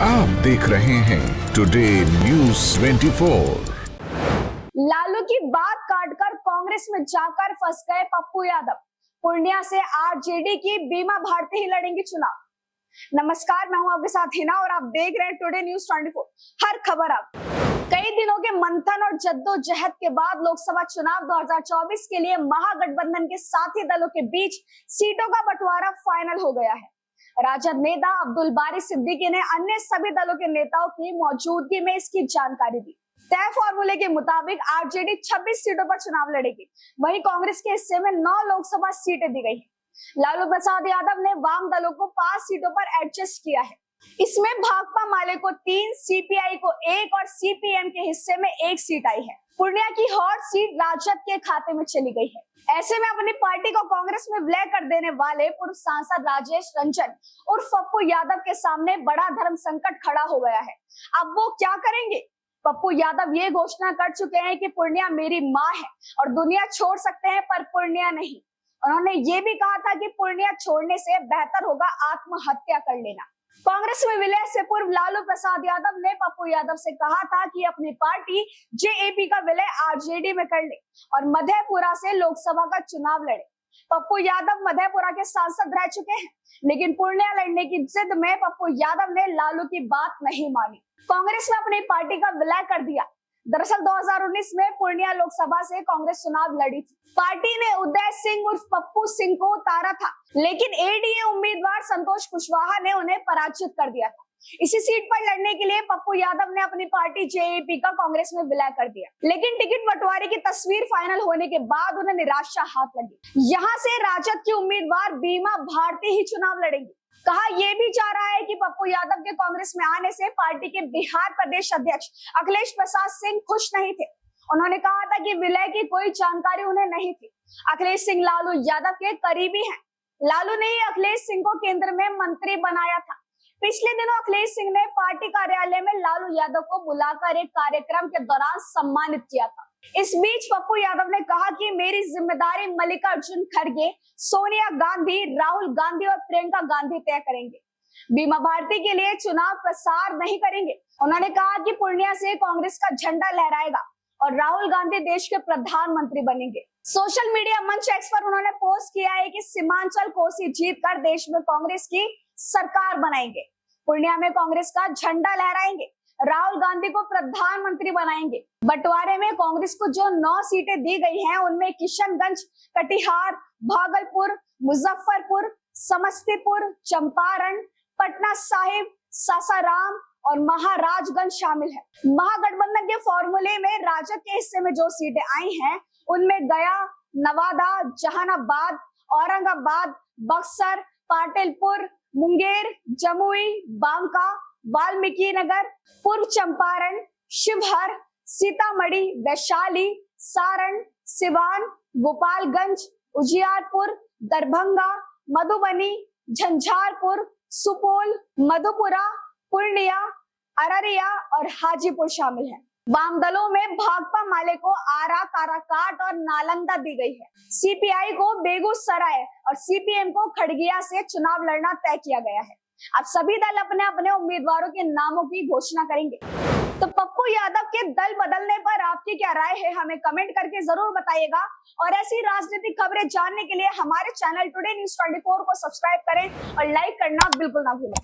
आप देख रहे हैं टुडे न्यूज़ 24। लालू की बात काटकर कांग्रेस में जाकर फंस गए पप्पू यादव। पूर्णिया से आरजेडी की बीमा भारती ही लड़ेंगी चुनाव। नमस्कार, मैं हूं आपके साथ हिना और आप देख रहे हैं टुडे न्यूज़ 24। हर खबर आप। कई दिनों के मंथन और जद्दोजहद के बाद लोकसभा चुनाव 2024 के लिए महागठबंधन के साथी दलों के बीच सीटों का बंटवारा फाइनल हो गया है। राजद नेता अब्दुल बारी सिद्दीकी ने अन्य सभी दलों के नेताओं की मौजूदगी में इसकी जानकारी दी। तय फॉर्मूले के मुताबिक आरजेडी 26 सीटों पर चुनाव लड़ेगी, वहीं कांग्रेस के हिस्से में 9 लोकसभा सीटें दी गई हैं। लालू प्रसाद यादव ने वाम दलों को 5 सीटों पर एडजस्ट किया है। इसमें भाकपा माले को 3, सीपीआई को 1 और सीपीएम के हिस्से में 1 सीट आई है। पूर्णिया की हॉट सीट राजद के खाते में चली गई है। ऐसे में अपनी पार्टी को कांग्रेस में विलय कर देने वाले पूर्व सांसद राजेश रंजन और पप्पू यादव के सामने बड़ा धर्म संकट खड़ा हो गया है। अब वो क्या करेंगे? पप्पू यादव ये घोषणा कर चुके हैं कि पूर्णिया मेरी माँ है और दुनिया छोड़ सकते हैं पर पूर्णिया नहीं। उन्होंने ये भी कहा था कि पूर्णिया छोड़ने से बेहतर होगा आत्महत्या कर लेना। कांग्रेस में विलय से पूर्व लालू प्रसाद यादव ने पप्पू यादव से कहा था कि अपनी पार्टी जेएपी का विलय आरजेडी में कर ले और मधेपुरा से लोकसभा का चुनाव लड़े। पप्पू यादव मधेपुरा के सांसद रह चुके हैं, लेकिन पूर्णिया लड़ने की जिद में पप्पू यादव ने लालू की बात नहीं मानी। कांग्रेस ने अपनी पार्टी का विलय कर दिया। दरअसल 2019 में पूर्णिया लोकसभा से कांग्रेस चुनाव लड़ी थी। पार्टी ने उदय सिंह उर्फ पप्पू सिंह को उतारा था, लेकिन एडीए उम्मीदवार संतोष कुशवाहा ने उन्हें पराजित कर दिया था। इसी सीट पर लड़ने के लिए पप्पू यादव ने अपनी पार्टी जेएपी का कांग्रेस में विलय कर दिया, लेकिन टिकट बंटवारे की तस्वीर फाइनल होने के बाद उन्हें निराशा हाथ लगी। यहाँ से राजद की उम्मीदवार बीमा भारती ही चुनाव लड़ेंगी। कहा यह भी जा रहा है कि पप्पू यादव के कांग्रेस में आने से पार्टी के बिहार प्रदेश अध्यक्ष अखिलेश प्रसाद सिंह खुश नहीं थे। उन्होंने कहा था कि विलय की कोई जानकारी उन्हें नहीं थी। अखिलेश सिंह लालू यादव के करीबी हैं। लालू ने ही अखिलेश सिंह को केंद्र में मंत्री बनाया था। पिछले दिनों अखिलेश सिंह ने पार्टी कार्यालय में लालू यादव को बुलाकर एक कार्यक्रम के दौरान सम्मानित किया था। इस बीच पप्पू यादव ने कहा कि मेरी जिम्मेदारी मल्लिकार्जुन खड़गे, सोनिया गांधी, राहुल गांधी और प्रियंका गांधी तय करेंगे। बीमा भारती के लिए चुनाव प्रसार नहीं करेंगे। उन्होंने कहा कि पूर्णिया से कांग्रेस का झंडा लहराएगा और राहुल गांधी देश के प्रधानमंत्री बनेंगे। सोशल मीडिया मंच एक्स पर उन्होंने पोस्ट किया है कि सीमांचल कोसी जीतकर देश में कांग्रेस की सरकार बनाएंगे, पूर्णिया में कांग्रेस का झंडा लहराएंगे, राहुल गांधी को प्रधानमंत्री बनाएंगे। बंटवारे में कांग्रेस को जो 9 सीटें दी गई हैं, उनमें किशनगंज, कटिहार, भागलपुर, मुजफ्फरपुर, समस्तीपुर, चंपारण, पटना साहिब, सासाराम और महाराजगंज शामिल है। महागठबंधन के फॉर्मूले में राजद के हिस्से में जो सीटें आई हैं, उनमें गया, नवादा, जहानाबाद, औरंगाबाद, बक्सर, पाटिलपुर, मुंगेर, जमुई, बांका, वाल्मीकि नगर, पूर्व चंपारण, शिवहर, सीतामढ़ी, वैशाली, सारण, सिवान, गोपालगंज, उजियारपुर, दरभंगा, मधुबनी, झंझारपुर, सुपौल, मधुपुरा, पूर्णिया, अररिया और हाजीपुर शामिल है। वाम दलों में भाकपा माले को आरा, काराकाट और नालंदा दी गई है। सीपीआई को बेगूसराय और सीपीएम को खड़गिया से चुनाव लड़ना तय किया गया है। अब सभी दल अपने अपने उम्मीदवारों के नामों की घोषणा करेंगे। तो पप्पू यादव के दल बदलने पर आपकी क्या राय है, हमें कमेंट करके जरूर बताइएगा। और ऐसी राजनीतिक खबरें जानने के लिए हमारे चैनल टुडे न्यूज़ 24 को सब्सक्राइब करें और लाइक करना बिल्कुल ना भूलें।